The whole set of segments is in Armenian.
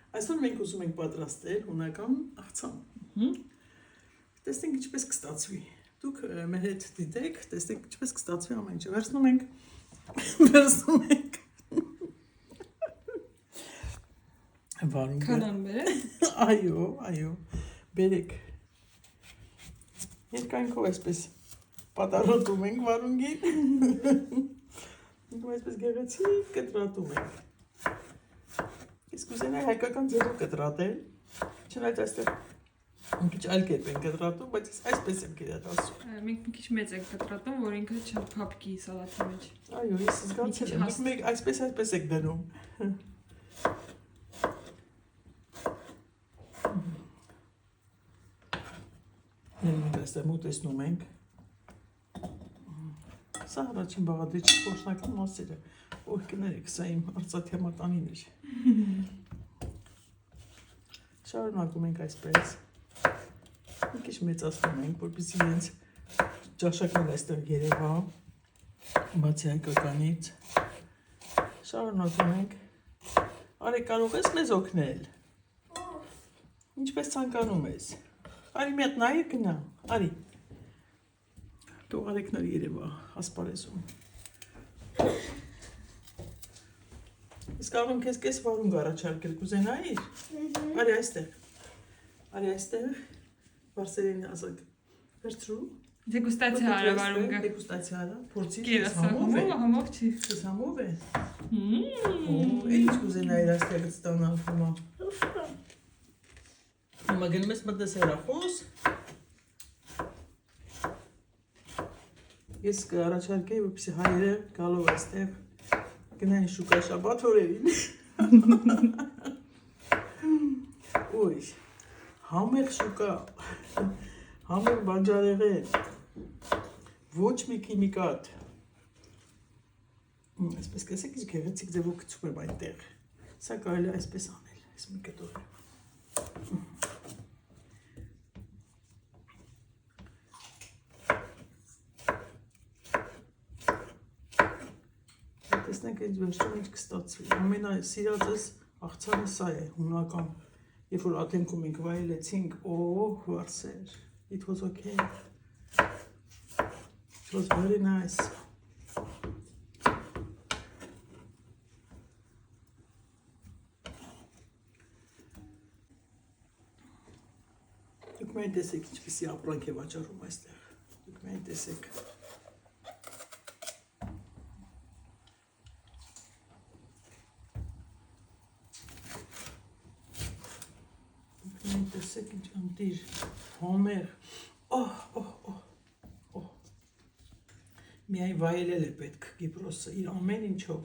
Այսօր մենք ուզում ենք պատրաստել հունական աղցան։ Տեսնենք ինչպես կստացվի։ Դուք մեր հետ դիտեք, տեսնենք ինչպես կստացվի ամեն ինչը։ Վերցնում ենք վարունգը։ Քանան բերեք։ Այո, բերեք։ Երկայնքով այսպես պատառոտում ենք վարունգին։ Այսպես գեղեցիկ կտրատում ենք։ Իսկ կուզենայի հայկական ձևով կտրատել, չնայած այստեղ մի քիչ այլ կերպ են կտրատում, բայց այսպես եմ կերատասում։ Մենք մի քիչ մեծ ենք կտրատում, որ ինքը չփափկի սալատի մեջ։ Այո, ես զգացել եմ, մենք այսպես եք դնում։ Մենք այստեղ մոտեցնում ենք։ Սա առաջին բաղադրիչի փորձնական մասերը։ Ով կներեք, սա իմ արծաթյա մատանին էր։ Շարունակում ենք այսպես։ Մի քիչ մեծացնում ենք, որպեսզի իրենց ճաշակն այստեղ երևա, բացի հայկականից։ Շարունակում ենք։ Արի, կարող ես մեզ օգնել։ Ինչպես ցանկանում ես։ Արի մի հատ նայիր գնա։ Արի։ Թող արեքներ երևա ասպարեզում։ Իսկ կարող եմ քեզ կես վարունգ առաջարկել, կուզենայիր։ Արի այստեղ։ Վարսերին ասակ վերցրու։ Դեգուստացիա արա վարունգը։ Դեգուստացիա արա, փորձի։ Համով չի։ Ես համով է։ Ինչ կուզենայիր այստեղից ստանալ հիմա։ Հիմա գնում ես մտնես հեռախոս։ Ես կառաջարկեի, որպեսզի հայերը գալով այստեղ գնային շուկա շաբաթ օրերին։ Ոյ, համեղ շուկա, համեղ բանջարեղեն, ոչ մի քիմիկատ։ Այսպես կասեք, ինչ գեղեցիկ ձևով գցում եմ այնտեղ։ Սա կարելի է այսպես անել, այս մի կտոր։ Տեսնենք այդ վերջում ինչ կստացվի։ Ամենասիրածս աղցանը սա է, հունական։ Երբ որ աթենքում ենք վայելեցինք, վարսեր, it was okay. It was very nice. Դուք մեն տեսեք ինչպիսի ապրանք է վաճառում այստեղ։ Դուք մեն տեսեք։ Տեսեք ինչ անտիր, համեղ, միայն վայելել է պետք Կիպրոսը, իր ամեն ինչով,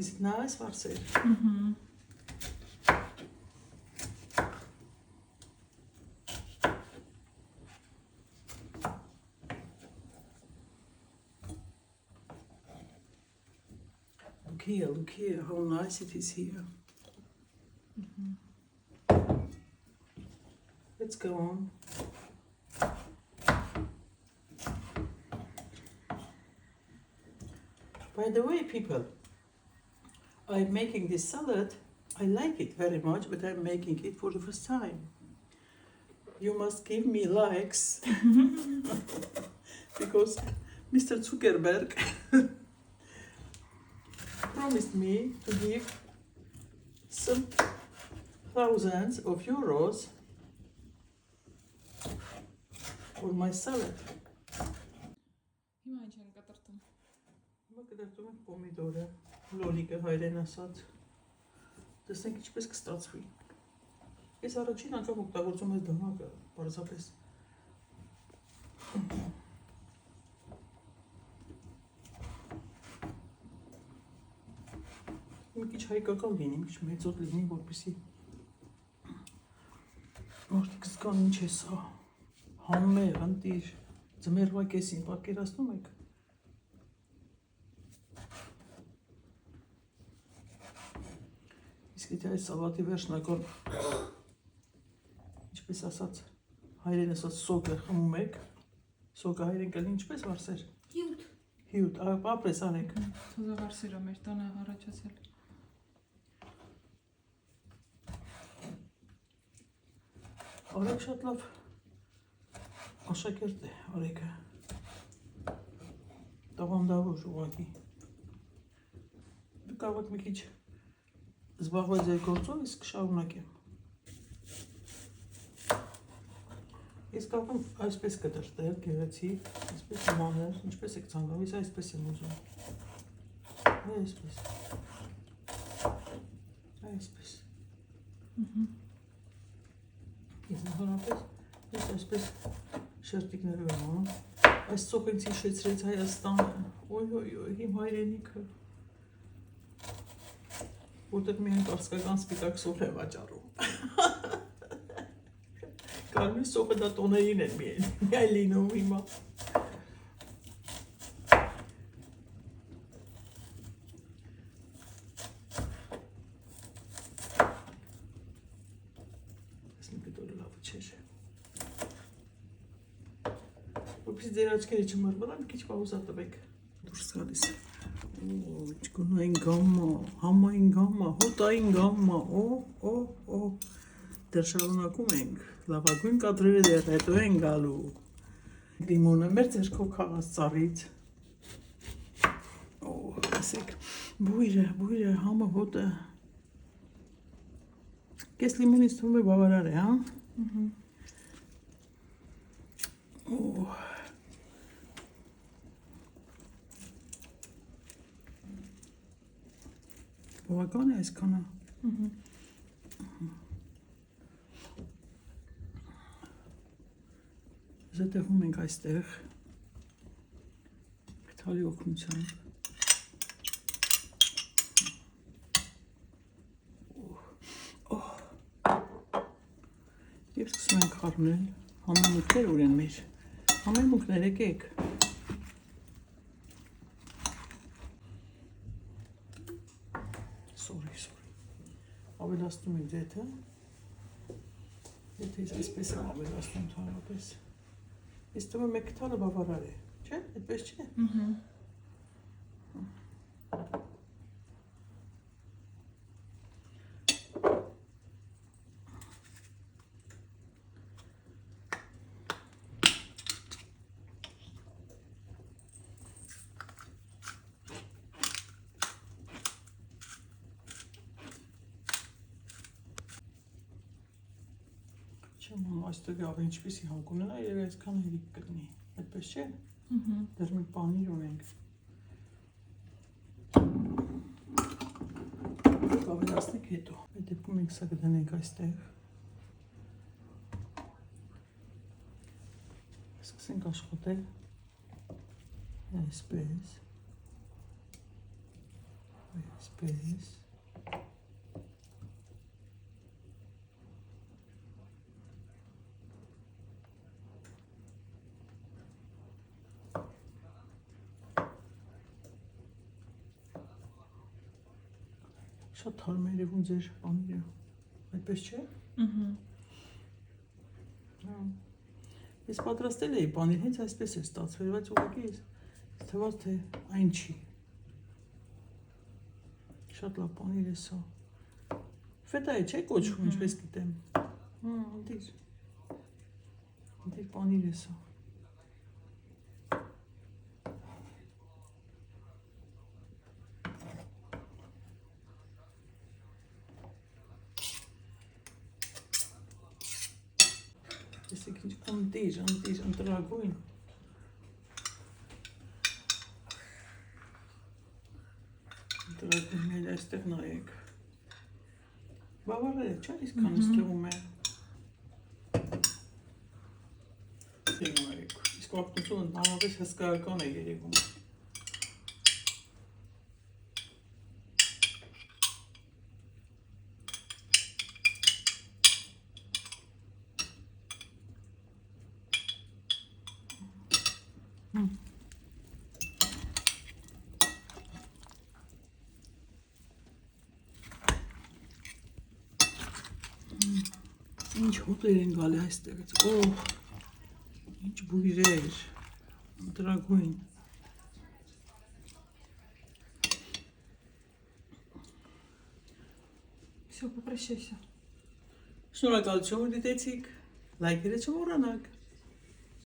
իսկ նա այս վարսեր։ Look here, how nice it is here. Let's go on. By the way, people, I'm making this salad. I like it very much, but I'm making it for the first time. You must give me likes because Mr. Zuckerberg promised me to give some thousands of euros for my salad. Հիմա ինչ են կտրտում։ Հիմա կտրտում ենք պոմիդորը, լոլիկը հայերեն ասած։ Տեսնենք ինչպես կստացվի։ Ես առաջին անգամ օգտագործում եմ դանակը, պարզապես։ Մի քիչ հայկական լինի, մի քիչ մեծոտ լինի, որպեսզի մարդիկ զգան ինչ է սա։ Համեղ, ընտիր, ձմեռվա կեսին, պատկերացնում եք։ Իսկ եթե այս սալատի վերջնական, ինչպես ասած, հայերեն ասած սոկը խմում եք, սոկը հայերեն կլինի ինչպես վարսեր։ Հյութ, ապրես արեք։ Թոզավարսերը մեր տանը առաջացել։ Արեգ շատ լավ աշակերտ է, Արեգը։ Տաղանդավոր ուղղակի։ Դու կարող եք մի քիչ զբաղվել ձեր գործով, իսկ շարունակեմ։ Ես կարող եմ այսպես կտրտել, գեղեցիկ, այսպես մանր, ինչպես եք ցանկանում, ես այսպես եմ ուզում։ Այսպես։ Այսպես։ Ես նորապես ես այսպես շերտիկներով եմ անում։ Այս ծոխ ինձ հիշեցրեց Հայաստանը, ոյ, իմ հայրենիքը, որտեղ միայն կարծկական սպիտակ սոխ է վաճառում։ Կարմիր սոխը դա տոներին են միայն լինում հիմա։ Որպես ձեր աչքերը չմռմռան, քիչ պաուզա տվեք։ Դուրս գալիս։ Չգունային գամմա, համային գամմա, հոտային գամմա, դեռ շարունակում ենք, լավագույն կադրերը դեռ հետո են գալու։ Լիմոնը մեր ձերքով քաղաց ծառից։ Ասեք, բույրը, համը, հոտը։ Կես լիմոնից թվում է բավարար է, հա։ Բավական է այսքանը։ Զետեղում ենք այստեղ փեթալի օգնությամբ։ Եվ սկսում ենք խառնել համեմունքներ ուր են մեր։ Համեմունքներ եկեք։ Sorry. Ավելացնում ենք ձեթը։ Եթե ես այսպես եմ ավելացնում թարապես։ Ես թվում է մեկ թալը բավարար է, չէ՞, այդպես չէ։ Չեմ համ այստեղ աղ ինչպիսի հակ ունենա, երև այսքան հերիք կլինի, այդպես չէ։ Դեռ մի պանիր ունենք։ Ավելացնենք հետո, այդ դեպքում մենք սա կդնենք այստեղ։ Սկսենք աշխատել այսպես։ Շատ թարմ է երևում ձեր պանիրը, այդպես չէ։ Ես պատրաստել էի պանիր, հենց այսպես է ստացվել, բայց ուղղակի ես թվաց, թե այն չի։ Շատ լավ պանիր է սա։ Ֆետա է, չէ՞ կոչվում, ինչպես գիտեմ։ Դիր պանիր է սա։ Տեսեք ինչ ընտիր, ընտրագույն։ Ընտրագույն էլ այստեղ նայեք։ Բավարար է, չէ՞, իսկան ստեղում է։ Նայեք, իսկ վաղտությունը նավապես հսկայական է երևում։ Ինչ հոտեր են գալի այստեղից, ինչ բույրեր, ընտրագույն։ Всё, попрощайся. Շնորհակալություն, որ դիտեցիք։ Լայքերը չմոռանաք։